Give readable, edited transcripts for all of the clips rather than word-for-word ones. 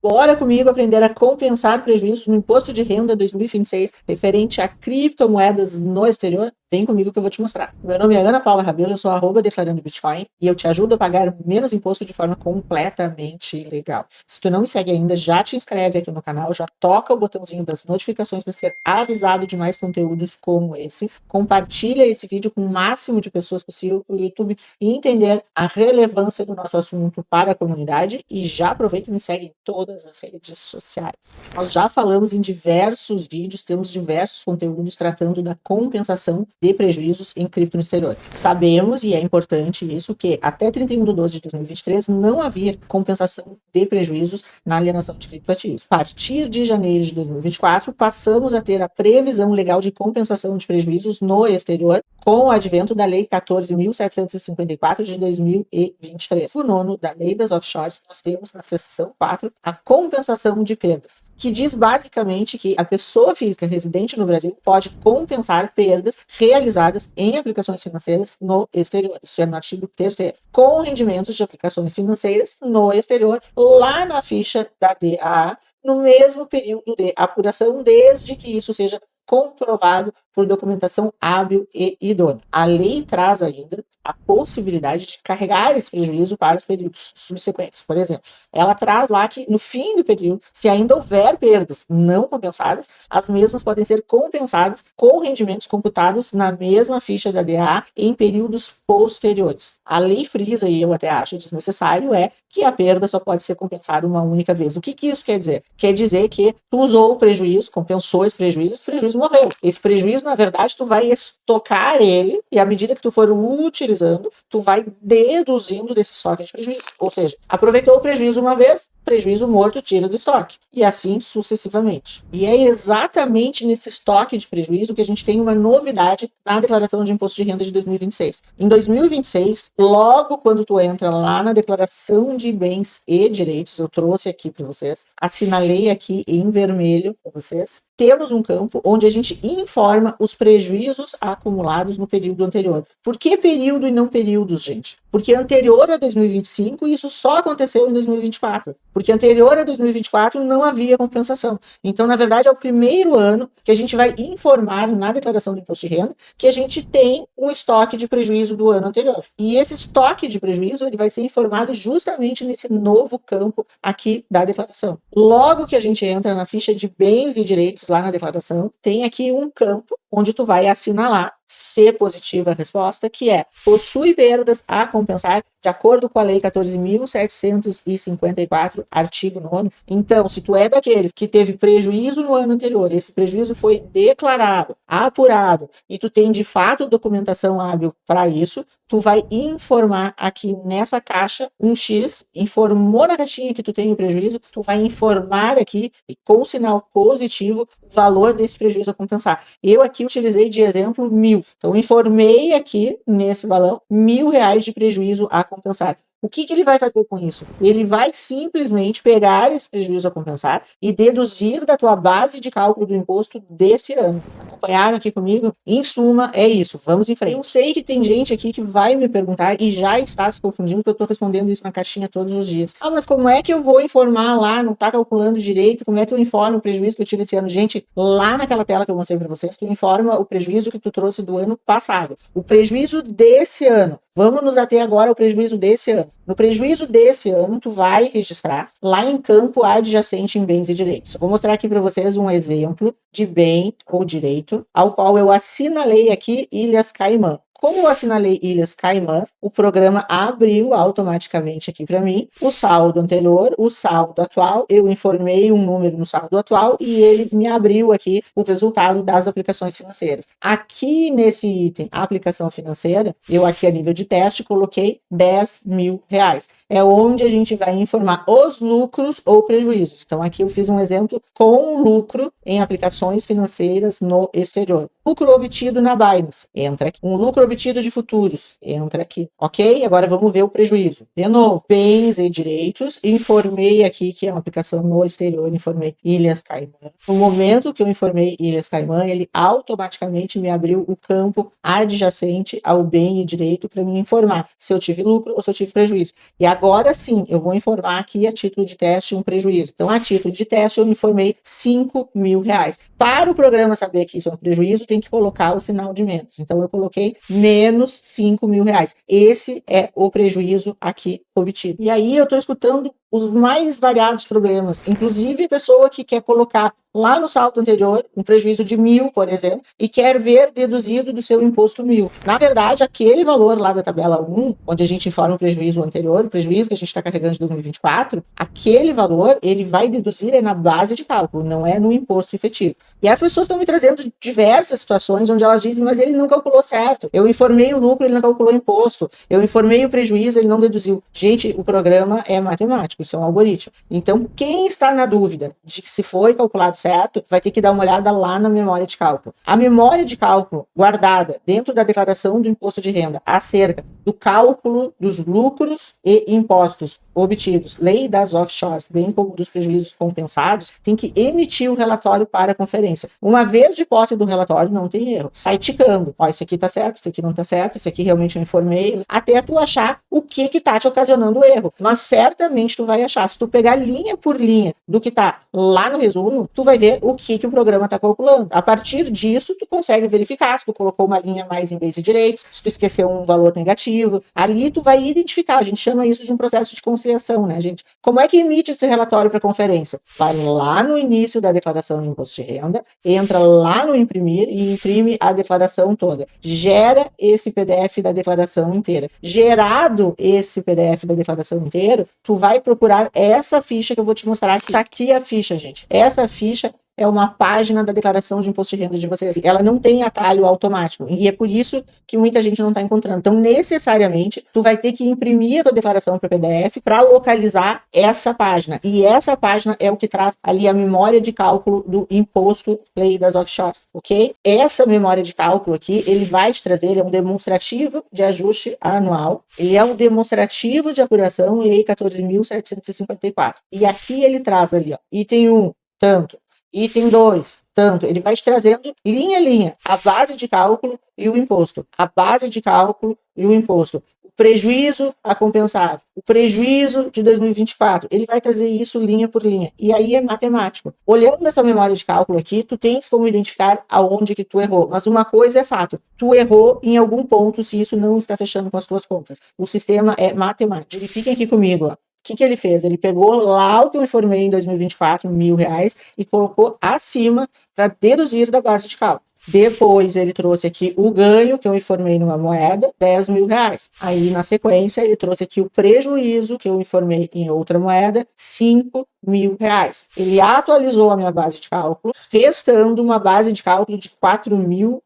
Bora comigo aprender a compensar prejuízos no imposto de renda 2026 referente a criptomoedas no exterior? Vem comigo que eu vou te mostrar. Meu nome é Ana Paula Rabelo, eu sou @declarando Bitcoin e eu te ajudo a pagar menos imposto de forma completamente legal. Se tu não me segue ainda, já te inscreve aqui no canal, já toca o botãozinho das notificações para ser avisado de mais conteúdos como esse. Compartilha esse vídeo com o máximo de pessoas possível para o YouTube e entender a relevância do nosso assunto para a comunidade, e já aproveita e me segue em todas as redes sociais. Nós já falamos em diversos vídeos, temos diversos conteúdos tratando da compensação de prejuízos em cripto no exterior. Sabemos, e é importante isso, que até 31/12/2023 não havia compensação de prejuízos na alienação de criptoativos. A partir de janeiro de 2024, passamos a ter a previsão legal de compensação de prejuízos no exterior, com o advento da Lei 14.754 de 2023. O nono da Lei das Offshores, nós temos na seção 4 a compensação de perdas, que diz basicamente que a pessoa física residente no Brasil pode compensar perdas realizadas em aplicações financeiras no exterior. Isso é no artigo 3º, com rendimentos de aplicações financeiras no exterior, lá na ficha da DAA, no mesmo período de apuração, desde que isso seja comprovado por documentação hábil e idônea. A lei traz ainda a possibilidade de carregar esse prejuízo para os períodos subsequentes. Por exemplo, ela traz lá que no fim do período, se ainda houver perdas não compensadas, as mesmas podem ser compensadas com rendimentos computados na mesma ficha da DA em períodos posteriores. A lei frisa, e eu até acho desnecessário, é que a perda só pode ser compensada uma única vez. O que isso quer dizer? Quer dizer que tu usou o prejuízo, compensou esse prejuízo morreu. Esse prejuízo, na verdade, tu vai estocar ele, e à medida que tu for utilizando, tu vai deduzindo desse estoque de prejuízo. Ou seja, aproveitou o prejuízo uma vez, prejuízo morto tira do estoque. E assim sucessivamente. E é exatamente nesse estoque de prejuízo que a gente tem uma novidade na declaração de imposto de renda de 2026. Em 2026, logo quando tu entra lá na declaração de bens e direitos, eu trouxe aqui para vocês, assinalei aqui em vermelho para vocês, temos um campo onde a gente informa os prejuízos acumulados no período anterior. Por que período e não períodos, gente? Porque anterior a 2025, isso só aconteceu em 2024. Porque anterior a 2024 não havia compensação. Então, na verdade, é o primeiro ano que a gente vai informar na declaração do imposto de renda que a gente tem um estoque de prejuízo do ano anterior. E esse estoque de prejuízo ele vai ser informado justamente nesse novo campo aqui da declaração. Logo que a gente entra na ficha de bens e direitos lá na declaração, tem aqui um campo onde tu vai assinalar se positiva a resposta, que é possui perdas a compensar de acordo com a Lei 14.754, artigo 9º. Então, se tu é daqueles que teve prejuízo no ano anterior, esse prejuízo foi declarado, apurado, e tu tem de fato documentação hábil para isso, tu vai informar aqui nessa caixa um X, informou na caixinha que tu tem o prejuízo, tu vai informar aqui, com sinal positivo, o valor desse prejuízo a compensar. Eu aqui utilizei de exemplo 1.000. Então, informei aqui nesse balão R$ 1.000 de prejuízo a compensar. O que ele vai fazer com isso? Ele vai simplesmente pegar esse prejuízo a compensar e deduzir da tua base de cálculo do imposto desse ano. Acompanharam aqui comigo? Em suma, é isso. Vamos em frente. Eu sei que tem gente aqui que vai me perguntar e já está se confundindo, porque eu estou respondendo isso na caixinha todos os dias. Ah, mas como é que eu vou informar lá? Não está calculando direito? Como é que eu informo o prejuízo que eu tive esse ano? Gente, lá naquela tela que eu mostrei para vocês, tu informa o prejuízo que tu trouxe do ano passado. O prejuízo desse ano. Vamos nos ater agora ao prejuízo desse ano. No prejuízo desse ano, tu vai registrar lá em campo adjacente em bens e direitos. Eu vou mostrar aqui para vocês um exemplo de bem ou direito, ao qual eu assinalei aqui Ilhas Caimã. Como eu assinalei Ilhas Caimã, o programa abriu automaticamente aqui para mim o saldo anterior, o saldo atual. Eu informei um número no saldo atual e ele me abriu aqui o resultado das aplicações financeiras. Aqui nesse item, aplicação financeira, eu aqui a nível de teste coloquei R$ 10.000. É onde a gente vai informar os lucros ou prejuízos. Então aqui eu fiz um exemplo com lucro em aplicações financeiras no exterior. lucro obtido na Binance, entra aqui. Um lucro obtido de futuros, entra aqui. Ok? Agora vamos ver o prejuízo. De novo, bens e direitos. Informei aqui que é uma aplicação no exterior, informei Ilhas Caimã. No momento que eu informei Ilhas Caimã, ele automaticamente me abriu o campo adjacente ao bem e direito para me informar se eu tive lucro ou se eu tive prejuízo. E agora sim, eu vou informar aqui a título de teste um prejuízo. Então, a título de teste, eu informei R$5.000. Para o programa saber que isso é um prejuízo, tem que colocar o sinal de menos. Então, eu coloquei menos R$5.000. Esse é o prejuízo aqui obtido. E aí, eu estou escutando os mais variados problemas, inclusive pessoa que quer colocar lá no saldo anterior um prejuízo de 1.000, por exemplo, e quer ver deduzido do seu imposto 1.000. Na verdade, aquele valor lá da tabela 1, onde a gente informa o prejuízo anterior, o prejuízo que a gente está carregando de 2024, aquele valor, ele vai deduzir na base de cálculo, não é no imposto efetivo. E as pessoas estão me trazendo diversas situações onde elas dizem, mas ele não calculou certo. Eu informei o lucro, ele não calculou o imposto. Eu informei o prejuízo, ele não deduziu. Gente, o programa é matemático, isso é um algoritmo. Então, quem está na dúvida de que se foi calculado certo, vai ter que dar uma olhada lá na memória de cálculo. A memória de cálculo guardada dentro da declaração do imposto de renda acerca do cálculo dos lucros e impostos obtidos, lei das offshores, bem como dos prejuízos compensados, tem que emitir o relatório para a conferência. Uma vez de posse do relatório, não tem erro. Sai ticando. Ó, esse aqui tá certo, esse aqui não tá certo, esse aqui realmente eu informei, até tu achar o que tá te ocasionando o erro. Mas certamente tu vai achar. Se tu pegar linha por linha do que tá lá no resumo, tu vai ver o que o programa tá calculando. A partir disso, tu consegue verificar se tu colocou uma linha mais em vez de direitos, se tu esqueceu um valor negativo. Ali tu vai identificar. A gente chama isso de um processo de conciliação, né, gente? Como é que emite esse relatório para a conferência? Vai lá no início da declaração de imposto de renda, entra lá no imprimir e imprime a declaração toda. Gera esse PDF da declaração inteira. Gerado esse PDF da declaração inteira, tu vai procurar essa ficha que eu vou te mostrar. Tá aqui a ficha, gente. Essa ficha é uma página da declaração de imposto de renda de vocês. Ela não tem atalho automático. E é por isso que muita gente não está encontrando. Então, necessariamente, tu vai ter que imprimir a tua declaração para PDF para localizar essa página. E essa página é o que traz ali a memória de cálculo do imposto lei das offshores, ok? Essa memória de cálculo aqui, ele vai te trazer, ele é um demonstrativo de ajuste anual. Ele é um demonstrativo de apuração lei 14.754. E aqui ele traz ali, ó, item 1, tanto. Item 2, tanto, ele vai te trazendo linha a linha, a base de cálculo e o imposto. A base de cálculo e o imposto. O prejuízo a compensar. O prejuízo de 2024. Ele vai trazer isso linha por linha. E aí é matemático. Olhando essa memória de cálculo aqui, tu tens como identificar aonde que tu errou. Mas uma coisa é fato. Tu errou em algum ponto se isso não está fechando com as tuas contas. O sistema é matemático. Verifiquem aqui comigo, ó. O que ele fez? Ele pegou lá o que eu informei em 2024, R$1.000, e colocou acima para deduzir da base de cálculo. Depois ele trouxe aqui o ganho que eu informei numa moeda, R$10.000. Aí na sequência ele trouxe aqui o prejuízo que eu informei em outra moeda, R$5.000. Ele atualizou a minha base de cálculo, restando uma base de cálculo de R$4.000,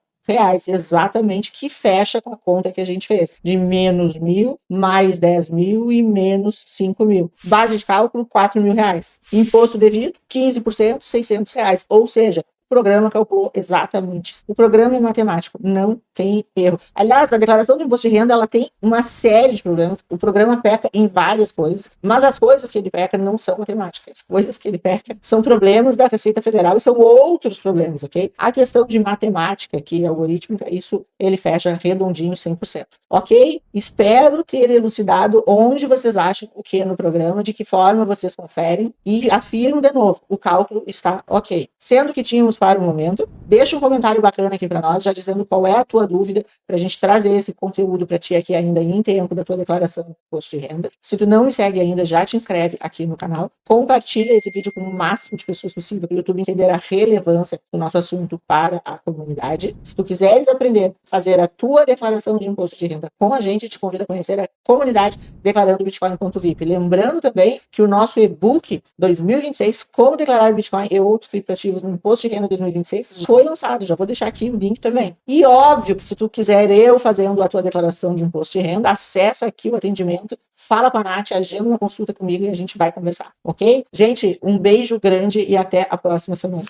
exatamente, que fecha com a conta que a gente fez, de menos 1.000, mais 10.000 e menos 5.000. Base de cálculo, R$4.000. Imposto devido, 15%, R$600. Ou seja, o programa calculou exatamente isso. O programa é matemático, não tem erro. Aliás, a declaração do imposto de renda, ela tem uma série de problemas. O programa peca em várias coisas, mas as coisas que ele peca não são matemáticas. As coisas que ele peca são problemas da Receita Federal e são outros problemas, ok? A questão de matemática aqui, algorítmica, isso ele fecha redondinho 100%. Ok? Espero ter elucidado onde vocês acham o que no programa, de que forma vocês conferem e afirmo de novo, o cálculo está ok. Sendo que tínhamos para o momento, deixa um comentário bacana aqui para nós, já dizendo qual é a tua dúvida, para a gente trazer esse conteúdo para ti aqui ainda em tempo da tua declaração de imposto de renda. Se tu não me segue ainda, já te inscreve aqui no canal, compartilha esse vídeo com o máximo de pessoas possível, para o YouTube entender a relevância do nosso assunto para a comunidade. Se tu quiseres aprender a fazer a tua declaração de imposto de renda com a gente, te convido a conhecer a comunidade Declarando Bitcoin.vip. Lembrando também que o nosso e-book 2026, Como Declarar Bitcoin e Outros Criptoativos no Imposto de Renda 2026, foi lançado. Já vou deixar aqui o link também. E óbvio que se tu quiser eu fazendo a tua declaração de imposto de renda, acessa aqui o atendimento, fala com a Nath, agenda uma consulta comigo e a gente vai conversar, ok? Gente, um beijo grande e até a próxima semana.